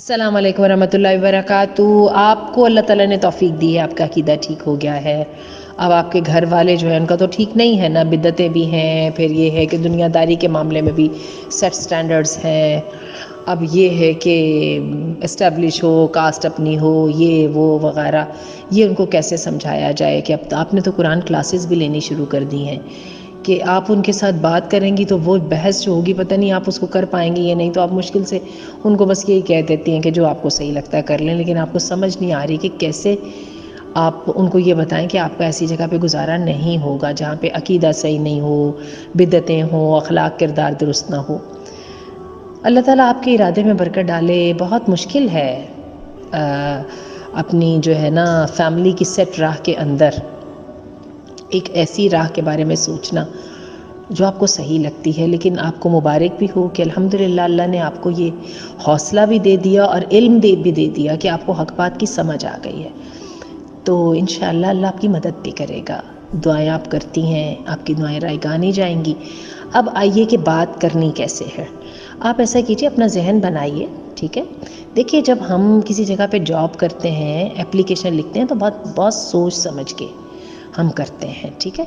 السلام علیکم ورحمۃ اللہ وبرکاتہ۔ آپ کو اللہ تعالیٰ نے توفیق دی ہے، آپ کا عقیدہ ٹھیک ہو گیا ہے۔ اب آپ کے گھر والے جو ہیں ان کا تو ٹھیک نہیں ہے نا، بدعتیں بھی ہیں، پھر یہ ہے کہ دنیا داری کے معاملے میں بھی سیٹ سٹینڈرڈز ہیں۔ اب یہ ہے کہ اسٹیبلش ہو، کاسٹ اپنی ہو، یہ وہ وغیرہ، یہ ان کو کیسے سمجھایا جائے کہ اب آپ نے تو قرآن کلاسز بھی لینی شروع کر دی ہیں کہ آپ ان کے ساتھ بات کریں گی تو وہ بحث جو ہوگی پتہ نہیں آپ اس کو کر پائیں گی یا نہیں، تو آپ مشکل سے ان کو بس یہی کہہ دیتی ہیں کہ جو آپ کو صحیح لگتا ہے کر لیں، لیکن آپ کو سمجھ نہیں آ رہی کہ کیسے آپ ان کو یہ بتائیں کہ آپ کا ایسی جگہ پہ گزارا نہیں ہوگا جہاں پہ عقیدہ صحیح نہیں ہو، بدعتیں ہوں، اخلاق کردار درست نہ ہو۔ اللہ تعالیٰ آپ کے ارادے میں برکت ڈالے۔ بہت مشکل ہے اپنی جو ہے نا فیملی کی سیٹ راہ کے اندر ایک ایسی راہ کے بارے میں سوچنا جو آپ کو صحیح لگتی ہے، لیکن آپ کو مبارک بھی ہو کہ الحمدللہ اللہ نے آپ کو یہ حوصلہ بھی دے دیا اور علم بھی دے دیا کہ آپ کو حق بات کی سمجھ آ گئی ہے، تو انشاءاللہ اللہ آپ کی مدد بھی کرے گا۔ دعائیں آپ کرتی ہیں، آپ کی دعائیں رائگاں نہیں جائیں گی۔ اب آئیے کہ بات کرنی کیسے ہے۔ آپ ایسا کیجئے، اپنا ذہن بنائیے، ٹھیک ہے؟ دیکھیے جب ہم کسی جگہ پہ جاب کرتے ہیں، اپلیکیشن لکھتے ہیں، تو بہت سوچ سمجھ کے ہم کرتے ہیں، ٹھیک ہے؟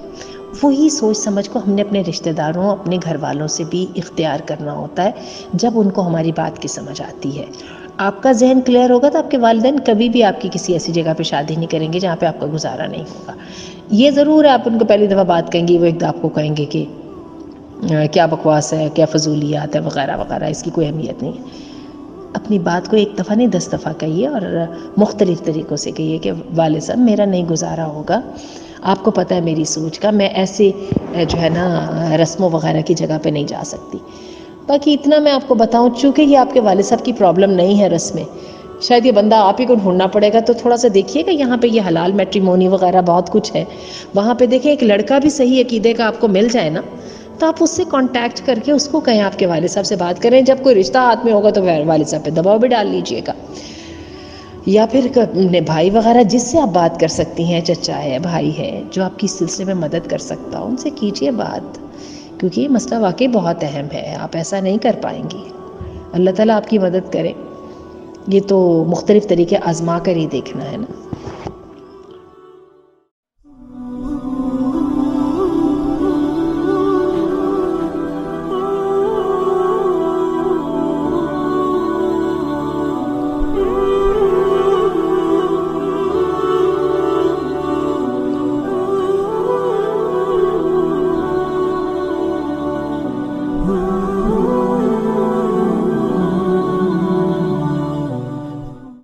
وہی سوچ سمجھ کو ہم نے اپنے رشتہ داروں، اپنے گھر والوں سے بھی اختیار کرنا ہوتا ہے جب ان کو ہماری بات کی سمجھ آتی ہے۔ آپ کا ذہن کلیئر ہوگا تو آپ کے والدین کبھی بھی آپ کی کسی ایسی جگہ پہ شادی نہیں کریں گے جہاں پہ آپ کا گزارا نہیں ہوگا۔ یہ ضرور ہے آپ ان کو پہلی دفعہ بات کہیں گی، وہ ایک آپ کو کہیں گے کہ کیا بکواس ہے، کیا فضولیات ہے وغیرہ وغیرہ، اس کی کوئی اہمیت نہیں ہے۔ اپنی بات کو ایک دفعہ نہیں 10 دفعہ کہیے، اور مختلف طریقوں سے کہیے کہ والد صاحب میرا نہیں گزارا ہوگا، آپ کو پتہ ہے میری سوچ کا، میں ایسے جو ہے نا رسموں وغیرہ کی جگہ پہ نہیں جا سکتی۔ باقی اتنا میں آپ کو بتاؤں، چونکہ یہ آپ کے والد صاحب کی پرابلم نہیں ہے رسمیں، شاید یہ بندہ آپ ہی کو ڈھونڈنا پڑے گا، تو تھوڑا سا دیکھیے کہ یہاں پہ یہ حلال میٹریمونی وغیرہ بہت کچھ ہے، وہاں پہ دیکھیں ایک لڑکا بھی صحیح عقیدے کا آپ کو مل جائے نا، تو آپ اس سے کانٹیکٹ کر کے اس کو کہیں آپ کے والد صاحب سے بات کریں۔ جب کوئی رشتہ ہاتھ میں ہوگا تو والد صاحب پہ دباؤ بھی ڈال لیجئے گا، یا پھر اپنے بھائی وغیرہ جس سے آپ بات کر سکتی ہیں، چچا ہے، بھائی ہے، جو آپ کی سلسلے میں مدد کر سکتا ہو، ان سے کیجئے بات، کیونکہ یہ مسئلہ واقعی بہت اہم ہے، آپ ایسا نہیں کر پائیں گی۔ اللہ تعالیٰ آپ کی مدد کرے۔ یہ تو مختلف طریقے آزما کر ہی دیکھنا ہے نا۔